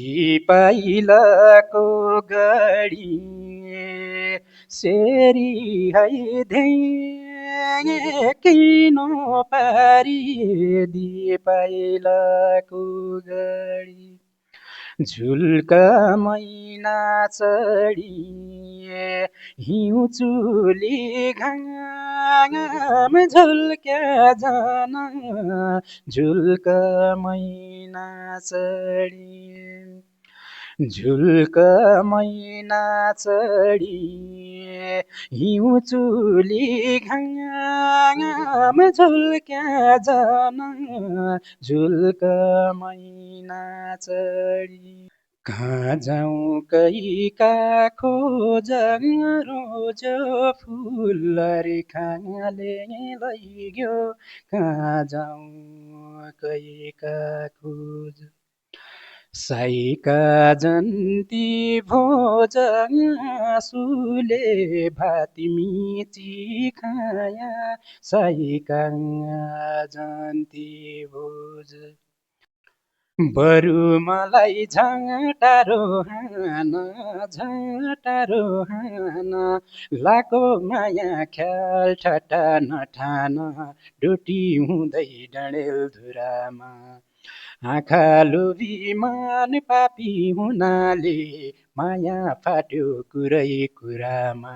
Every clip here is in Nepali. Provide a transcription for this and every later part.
दिपाइलाको गडी सेरी है धे किनो पारी दिपाइलाको गडी झुल्का मैना चढी हिउँ चुली घाम झुल्क्या जान झुल्का मैना चढी झुल्का मैना चढी हिउँ चुली घाम झुल्क्या जान झुल्का मैना चढी कहाँ जाउँ कैका खोजङ रोज फुलरी खाले लैग्यो कहाँ जाउँ कैका खोज साइका जन्ती भोजङ आँसुले भाती मिची खाया साइका जन्ती भोज बरु मलाई झटारो हान लाको माया ख्याल ठट्टा नठान डोटी हुँदै डडेलधुरामा आँखा लोभी मन पापी हुनाले माया फाट्यो कुरै कुरामा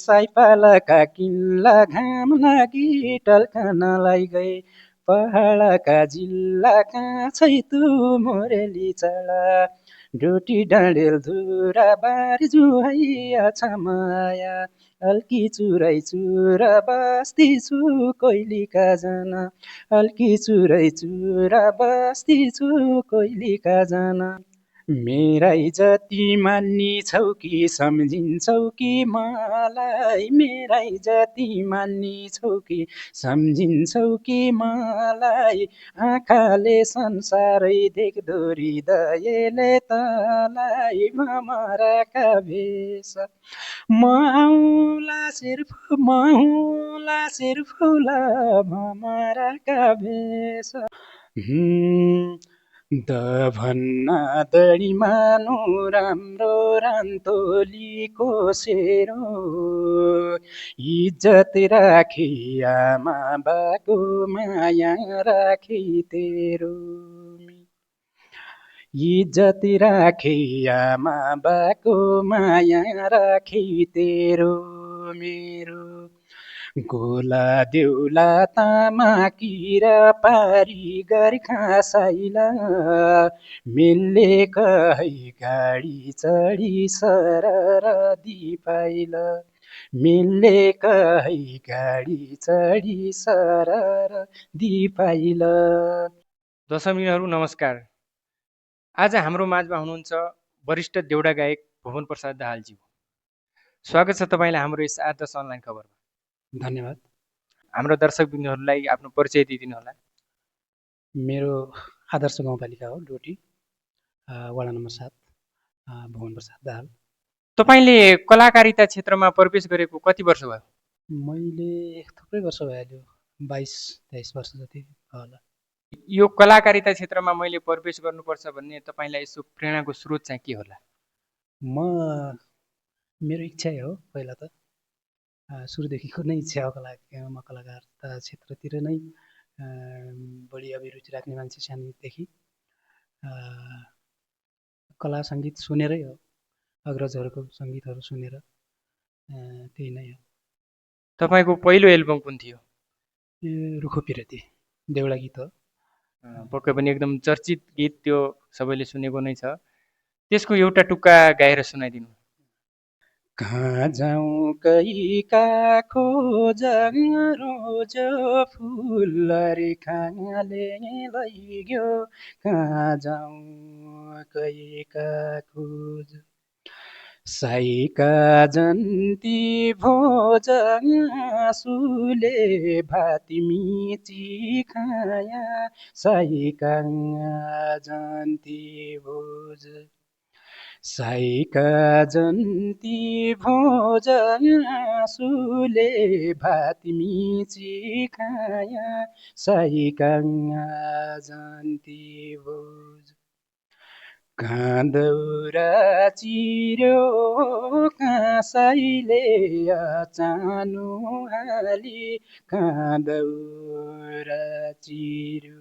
साइपालाका किल्ला घाम लागि टल्कनलाई गए पहाडका जिल्ला काँचै तु मोरेली चढा डोटी डडेलधुरा बारी जुहैया छमाया अल्की चुरै चुरा बस्ती छु कोइलीका जना अल्की चुरै चुरा बस्ती छु कोइलीका जना मेरै जति मान्नी छौ कि सम्झिन्छौ कि मलाई मेरै जति मान्नी छौ कि सम्झिन्छौ कि मलाई आँखाले संसारै देख्दो हृदयले तलाई भमराका भेष माउला सिर्फुला भमराका भेष द भन्ना दडी मानु राम्रो रान्तोलीको सेरो इज्जत राखी आमा बाको माया राखी तेरो इज्जत राखी आमा बाको माया राखी तेरो मेरो गोला देउला तामा किरा पारी गर्खा साइला मिल्ले कहै गाडी चढी सरर दिपाइला मिल्ले कहै गाडी चढी सरर दिपाइला। दर्शकहरू नमस्कार। आज हाम्रो माझमा हुनुहुन्छ वरिष्ठ देउडा गायक भुवन प्रसाद दाहालज्यू। स्वागत छ तपाईलाई हाम्रो यस आदर्श अनलाइन खबरमा। धन्यवाद। हाम्रो दर्शकबिन्दुहरूलाई आफ्नो परिचय दिइदिनु होला। मेरो आदर्श गाउँपालिका हो डोटी, वडा नम्बर 7, भुवन प्रसाद दाहाल। तपाईले कलाकारिता क्षेत्रमा प्रवेश गरेको कति वर्ष भयो? मैले थुप्रै वर्ष भइहाल्यो, 22-23 वर्ष जति भयो होला। यो कलाकारिता क्षेत्रमा मैले प्रवेश गर्नुपर्छ भन्ने तपाईलाई यसो प्रेरणाको स्रोत चाहिँ के होला? मेरो इच्छा हो पहिला त, सुरुदेखिको नै इच्छा हो म कलाकारिता क्षेत्रतिर नै बढी अभिरुचि राख्ने मान्छे सानैदेखि। कला सङ्गीत सुनेरै हो, अग्रजहरूको सङ्गीतहरू सुनेर त्यही नै हो। तपाईको पहिलो एल्बम कुन थियो? रुखो पिरती देउडा गीत हो। पक्कै पनि एकदम चर्चित गीत, त्यो सबैले सुनेको नै छ। त्यसको एउटा टुक्का गाएर सुनाइदिनु। कहाँ जाउँ कैका खोजङ रोज फुलरी खाले लैग्यो कहाँ जाउँ कैका खोज साइका जन्ती भोजङ आँसुले भाती मिची खाया साइका जन्ती भोज साइका जन्ती भोजङ आँसुले भाती मिची खाया साइका जन्ती भोज घाँदौरा चिर्यो काँसैले अचानो हाली घाँदौरा चिर्यो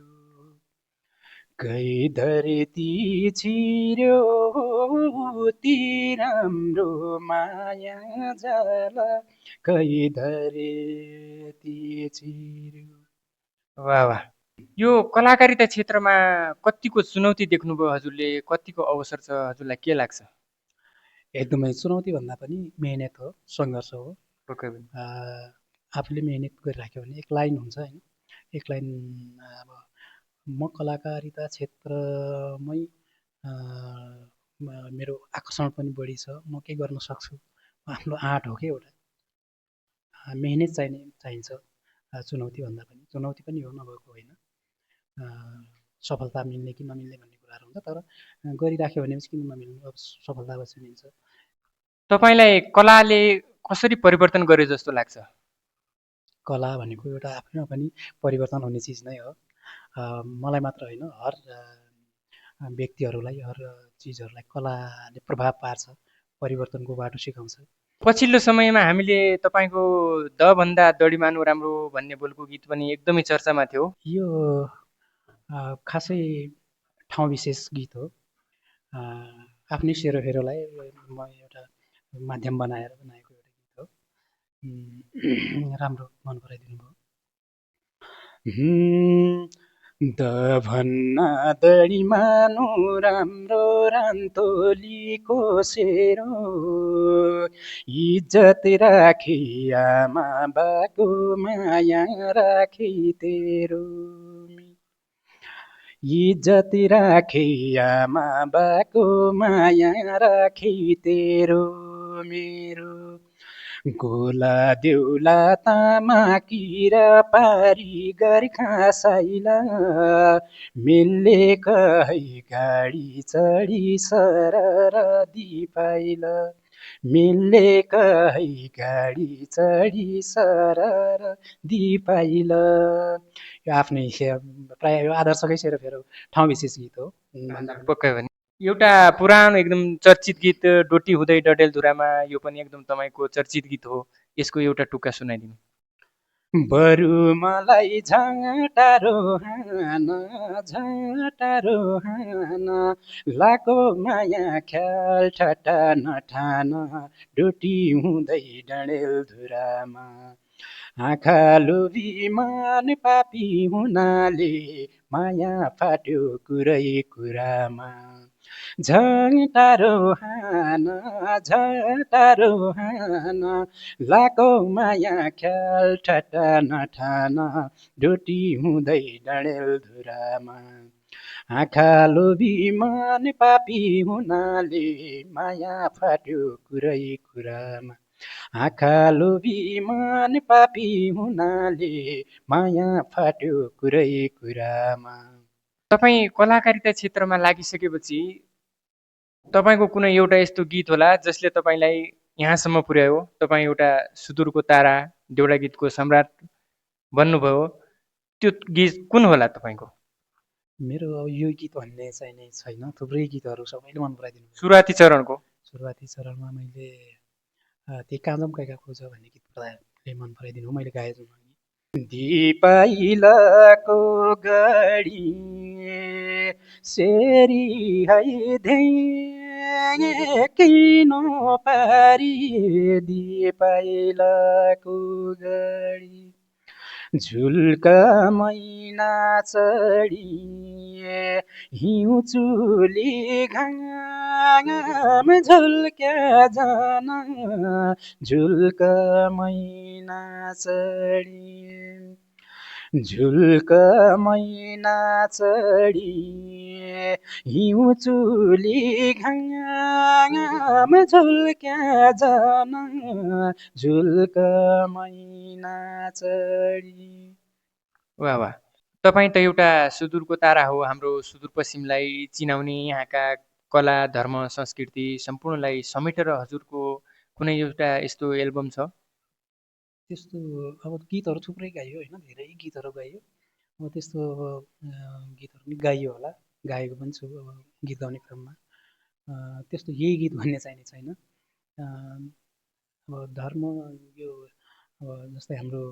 कै धरती छिर्यो उति राम्रो माया जाला कै धरती छिर्यो। वाह वाह, यो कलाकारिता क्षेत्रमा कतिको चुनौती देख्नुभयो हजुरले, कतिको अवसर छ, हजुरलाई के लाग्छ? एकदमै चुनौती भन्दा पनि मेहनत हो, सङ्घर्ष हो। पक्कै पनि। आफूले मेहनत गरिराख्यो भने एक लाइन हुन्छ होइन, एक लाइन अब म कलाकारिता क्षेत्रमै मेरो आकर्षण पनि बढी छ, म के गर्न सक्छु, आफ्नो आँट हो कि एउटा मेहनत चाहिन्छ चुनौती भन्दा पनि, चुनौती पनि हो नभएको होइन। सफलता मिल्ने कि नमिल्ने भन्ने कुराहरू हुन्छ, तर गरिराख्यो भने किन नमिल्नु, अब सफलता अवश्य मिल्छ। तपाईँलाई कलाले कसरी परिवर्तन गर्यो जस्तो लाग्छ? कला भनेको एउटा आफैमा पनि परिवर्तन हुने चिज नै हो। मलाई मात्र होइन, हर व्यक्तिहरूलाई, हर चिजहरूलाई कलाले प्रभाव पार्छ, परिवर्तनको बाटो सिकाउँछ। पछिल्लो समयमा हामीले तपाईँको दभन्दा दडी मानु राम्रो भन्ने बोलको गीत पनि एकदमै चर्चामा थियो। यो खासै ठाउँ विशेष गीत हो। आफ्नै सेरोफेरोलाई म एउटा माध्यम बनाएर बनाएको एउटा गीत हो। राम्रो मन पराइदिनु भयो। दभन्ना दडी मानु राम्रो रान्तोलीको सेरो इज्जत राखी आमा बाको माया राखी तेरो इज्जत राखी आमा बाको माया राखी तेरो मेरो गोला देउला तामा किरा पारी गर्खा साइला मिल्ले कही गाडी चढी सरर दिपाइला मिल्ले कही गाडी चढी सरर दिपाइला। यो आफ्नै प्राय यो आदर्शकै सेरोफेरो ठाउँ विशेष गीत हो। पक्कै पनि एउटा पुरानो एकदम चर्चित गीत डोटी हुँदै डडेलधुरामा, यो पनि एकदम तपाईँको चर्चित गीत हो, यसको एउटा टुक्का सुनाइदिनु। बरु मलाई झाटारो हान लाको माया ख्याल ठट्टा नठान डोटी हुँदै डडेलधुरामा आँखा लोभी मन पापी हुनाले माया फाट्यो कुरै कुरामा झटारो हान लाको माया ख्याल ठट्टा नठान डोटी हुँदै डडेलधुरामा आँखा लोभी मन पापी हुनाले माया फाट्यो कुरै कुरामा आँखा लोभी मन पापी हुनाले माया फाट्यो कुरै कुरामा। तपाईँ कलाकारिता क्षेत्रमा लागिसकेपछि तपाईँको कुनै एउटा यस्तो गीत होला जसले तपाईँलाई यहाँसम्म पुर्यायो, तपाईँ एउटा सुदूरको तारा, देउडा गीतको सम्राट बन्नुभयो, त्यो गीत कुन होला तपाईँको? मेरो अब यो गीत भन्ने चाहिँ नै छैन, थुप्रै गीतहरू सबैले मन पराइदिनु। सुरुवाती चरणको सुरुवाती चरणमा मैले ती काँजम कैका खोज भन्ने गीत मन पराइदिनु हो, मैले गाएँ जुन दिपाइलाको गडी सेरी है किनो पारी दिपाइलाको गडी झुल्का मैना चढी हिउँ चुली घाम झुल्क्या जान झुल्का मैना चढी झुल्का मैना चढी हिउँ चुली घाम झुल्क्या जान झुल्का मैना चढी। वाह वाह, तपाईँ त एउटा सुदूरको तारा हो, हाम्रो सुदूरपश्चिमलाई चिनाउने, यहाँका कला धर्म संस्कृति सम्पूर्णलाई समेटेर हजुरको कुनै एउटा यस्तो एल्बम छ? त्यस्तो अब गीतहरू थुप्रै गाइयो होइन, धेरै गीतहरू गाइयो, अब त्यस्तो गीतहरू पनि गाइयो होला, गाएको पनि छु अब गीत गाउने क्रममा। त्यस्तो यही गीत भन्ने चाहिँ नि छैन। अब धर्म यो अब जस्तै हाम्रो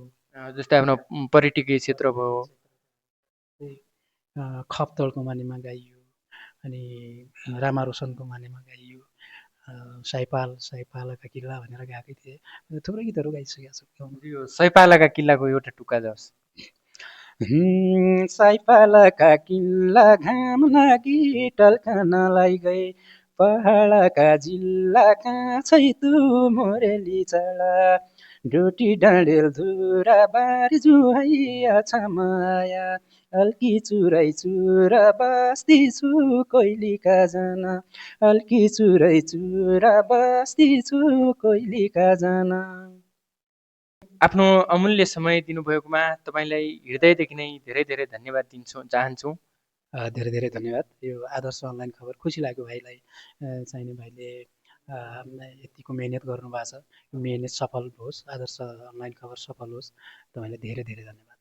जस्तै आफ्नो पर्यटकीय क्षेत्र भयो। खप्तडको मानेमा गाइयो, अनि रामा रोशनको मानेमा गाइयो, साइपालाका किल्ला भनेर गाएकै थिएँ। थुप्रै गीतहरू गाइसकेको छु। यो सयपालाका किल्लाको एउटा टुक्का जाओस्। साइपालाका किल्ला घाम लागि टल्कनलाई गए, पहाडका जिल्ला काँचै तु मोरेली चढा, डोटी डाँडेल धुरा बारी जुहैया छ माया, अल्की चुरै चुरा बस्ती छु कोइलीका जना, अल्की चुरै चुरा बस्ती छु कोइलीका जना। आफ्नो अमूल्य समय दिनुभएकोमा तपाईँलाई हृदयदेखि नै धेरै धेरै धन्यवाद दिन चाहन्छु। धेरै धेरै धन्यवाद। यो आदर्श अनलाइन खबर खुसी लाग्यो भाइलाई। चाहिने भाइले यतिको मेहनत गर्नुभएको छ, मेहनत सफल होस्, आदर्श अनलाइन खबर सफल होस्। तपाईँलाई धेरै धेरै धन्यवाद।